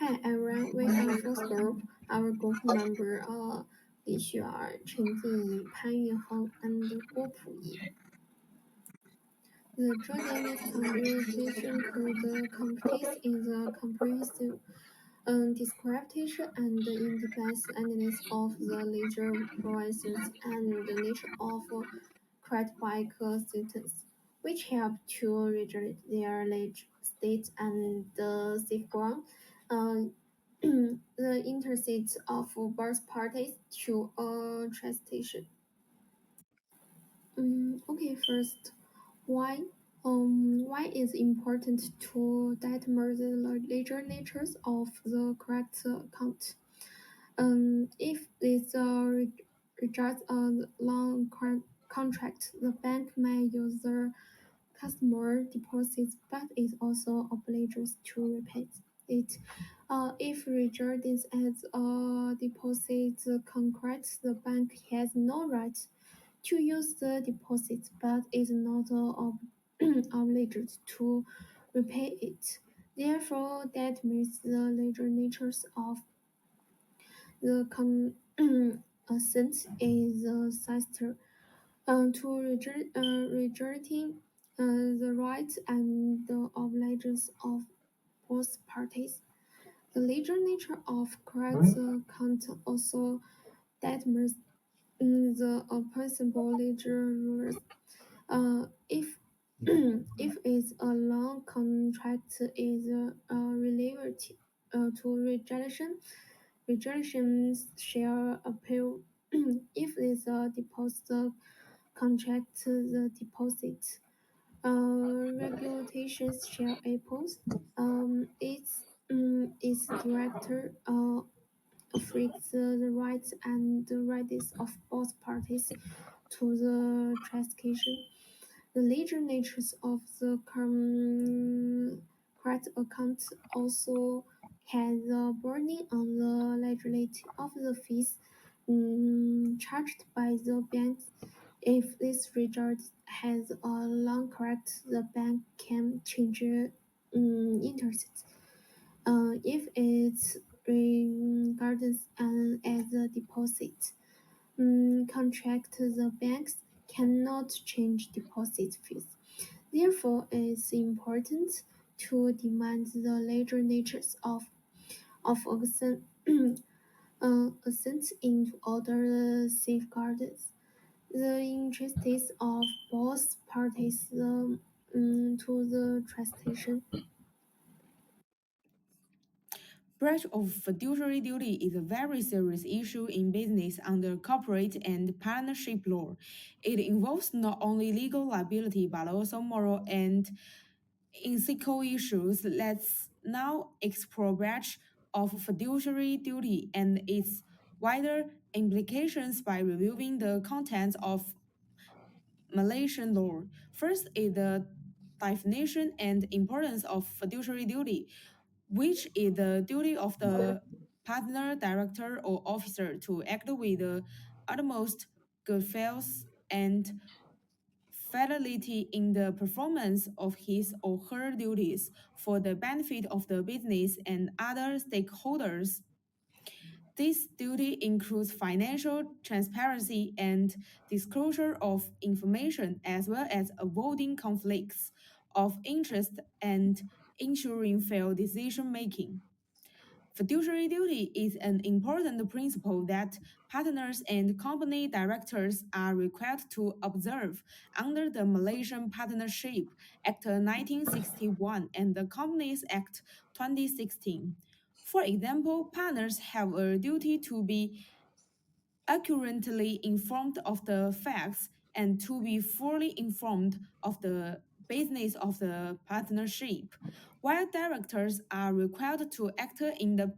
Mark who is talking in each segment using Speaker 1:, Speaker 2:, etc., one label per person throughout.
Speaker 1: Hi everyone, we are first group. Our group member are 李雪儿、陈静怡、潘玉恒 and 郭溥仪. The journalist communication could compete in the comprehensive description and in-depth analysis of the ledger processes and the nature of credit systems, which help to regulate their ledger state and safeguard uh, the interests of both parties to a transaction. Okay, first, why? Why is important to determine the ledger natures of the correct account? If this rejects a long contract, the bank may use the customer deposits, but is also obliged to repay it. If rejected as a deposit contract, the bank has no right to use the deposit, but is not obliged to repay it. Therefore, that means the ledger natures of the consent is a sister to rejecting the rights and the obligations of both parties. The legal nature of correct count also determines the possible legal rules. If if it's a long contract is related to rejection, rejections shall appeal. If it's a deposit contract, the deposit regulations shall oppose. Its director affects the rights and the rights of both parties to the transaction. The legal natures of the credit account also has a burden on the liability of the fees charged by the banks. If this result has a long correct, the bank can change interest. If it's regarded as a deposit contract, the banks cannot change deposit fees. Therefore, it's important to demand the legal natures of assent in order to safeguard the interests of both parties to the transaction.
Speaker 2: Breach of fiduciary duty is a very serious issue in business under corporate and partnership law. It involves not only legal liability but also moral and ethical issues. Let's now explore breach of fiduciary duty and its wider implications by reviewing the contents of Malaysian law. First is the definition and importance of fiduciary duty, which is the duty of the partner, director, or officer to act with the utmost good faith and fidelity in the performance of his or her duties for the benefit of the business and other stakeholders. This duty includes financial transparency and disclosure of information, as well as avoiding conflicts of interest and ensuring fair decision making. Fiduciary duty is an important principle that partners and company directors are required to observe under the Malaysian Partnership Act 1961 and the Companies Act 2016. For example, partners have a duty to be accurately informed of the facts and to be fully informed of the business of the partnership, while directors are required to act in the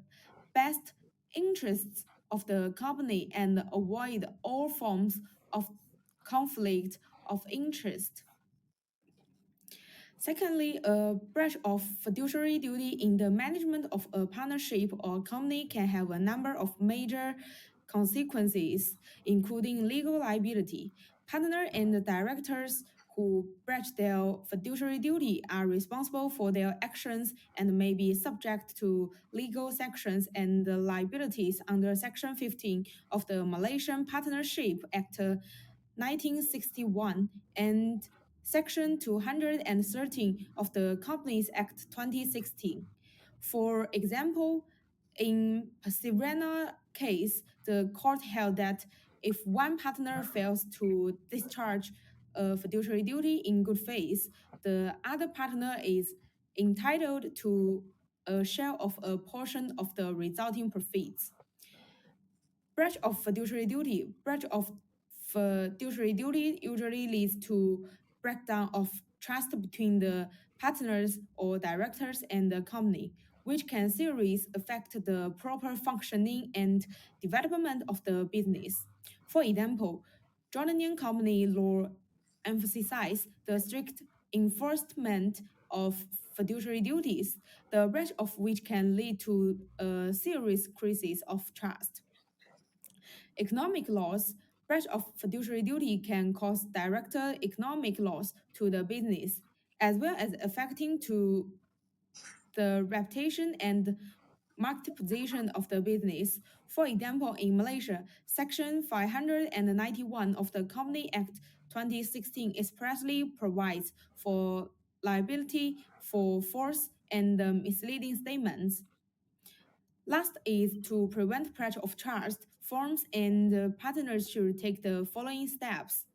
Speaker 2: best interests of the company and avoid all forms of conflict of interest. Secondly, a breach of fiduciary duty in the management of a partnership or company can have a number of major consequences, including legal liability. Partner and directors who breach their fiduciary duty are responsible for their actions and may be subject to legal sanctions and liabilities under Section 15 of the Malaysian Partnership Act 1961 and Section 213 of the Companies Act 2016. For example, in Perseverana case, the court held that if one partner fails to discharge a fiduciary duty in good faith, the other partner is entitled to a share of a portion of the resulting profits. Breach of fiduciary duty usually leads to breakdown of trust between the partners or directors and the company, which can seriously affect the proper functioning and development of the business. For example, Jordanian company law emphasizes the strict enforcement of fiduciary duties, the breach of which can lead to a serious crisis of trust. Economic loss, breach of fiduciary duty can cause direct economic loss to the business, as well as affecting to the reputation and market position of the business. For example, in Malaysia, Section 591 of the Company Act 2016 expressly provides for liability for false and misleading statements. Last is to prevent breach of trust, firms and partners should take the following steps.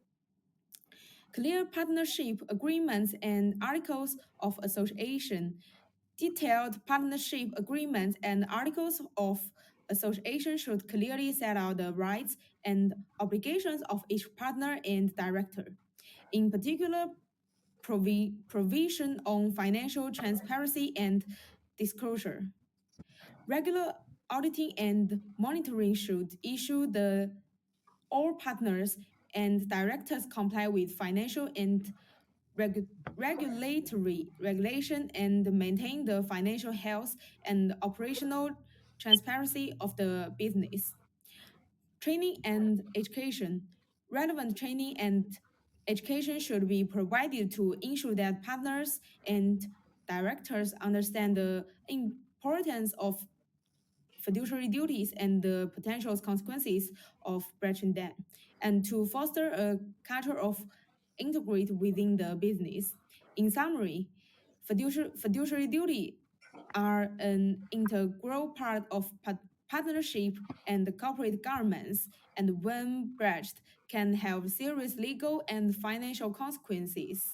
Speaker 2: Clear partnership agreements and articles of association. Detailed partnership agreements and articles of association should clearly set out the rights and obligations of each partner and director. In particular, provision on financial transparency and disclosure. Regular auditing and monitoring should issue the all partners and directors comply with financial and regulatory regulation and maintain the financial health and operational transparency of the business. Training and education. Relevant training and education should be provided to ensure that partners and directors understand the importance of fiduciary duties and the potential consequences of breaching them, and to foster a culture of integrity within the business. In summary, fiduciary duty are an integral part of partnership and corporate governance, and when breached, can have serious legal and financial consequences.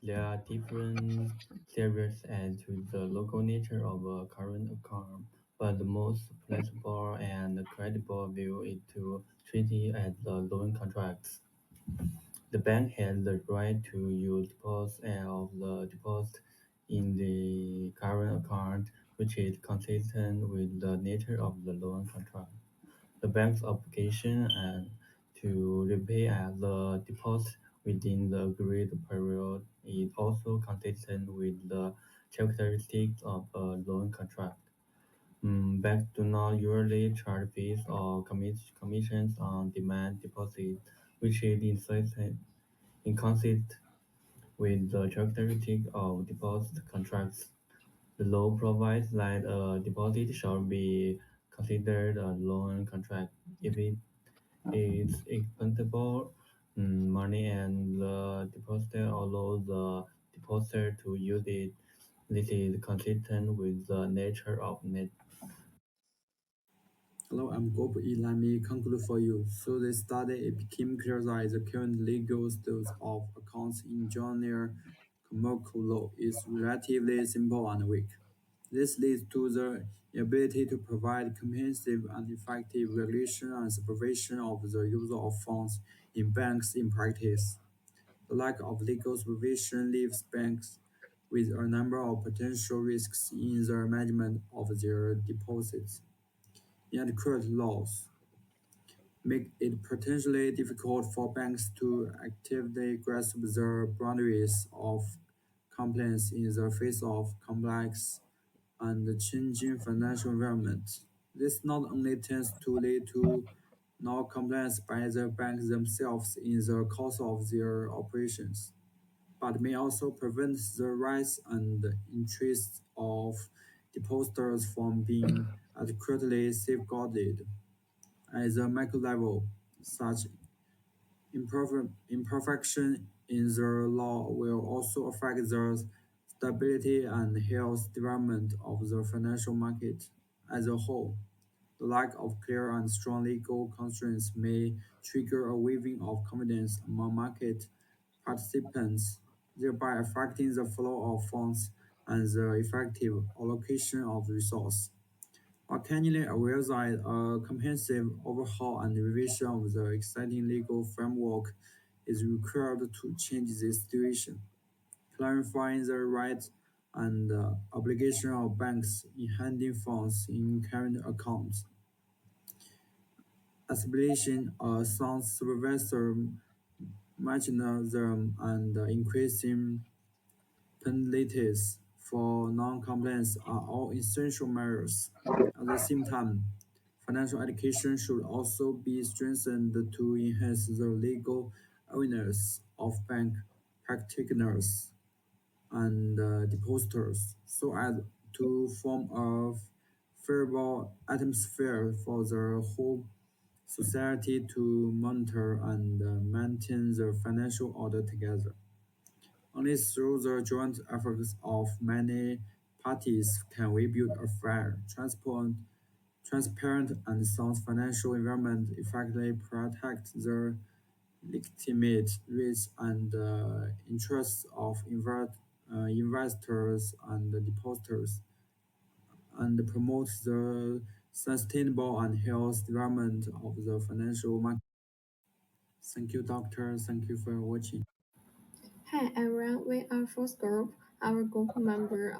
Speaker 3: There are different theories as to the local nature of a current account, but the most flexible and credible view is to treat it as a loan contract. The bank has the right to use deposits of the deposit in the current account, which is consistent with the nature of the loan contract. The bank's obligation to repay the deposit within the agreed period is also consistent with the characteristics of a loan contract. Banks do not usually charge fees or commissions on demand deposits, which is inconsistent with the characteristics of deposit contracts. The law provides that a deposit shall be considered a loan contract if it is expendable money and the depositor allows the depositor to use it. This is consistent with the nature of net.
Speaker 4: Hello, I'm Gob. Let me conclude for you. Through this study, it became clear that the current legal status of accounts in Junior commercial law is relatively simple and weak. This leads to the inability to provide comprehensive and effective regulation and supervision of the use of funds in banks in practice. The lack of legal supervision leaves banks with a number of potential risks in the management of their deposits. Inadequate laws make it potentially difficult for banks to actively grasp the boundaries of compliance in the face of complex and changing financial environment. This not only tends to lead to not compliance by the banks themselves in the course of their operations, but may also prevent the rights and interests of depositors from being adequately safeguarded. At the macro level, such imperfection in the law will also affect the stability and health development of the financial market as a whole. The lack of clear and strong legal constraints may trigger a waning of confidence among market participants, thereby affecting the flow of funds and the effective allocation of resources. Occasionally, aware that a comprehensive overhaul and revision of the existing legal framework is required to change this situation, clarifying the rights and obligation of banks in handling funds in current accounts, establishing a sound supervisor mechanism, and increasing penalties for non-compliance are all essential measures. At the same time, financial education should also be strengthened to enhance the legal awareness of bank practitioners and depositors so as to form a favorable atmosphere for the whole society to monitor and maintain the financial order together. Only through the joint efforts of many parties can we build a fair, transparent and sound financial environment effectively protect the legitimate risks and interests of investors and depositors, and promote the sustainable and healthy development of the financial market. Thank you, doctor. Thank you for watching.
Speaker 1: Hi everyone, we are first group. Our group member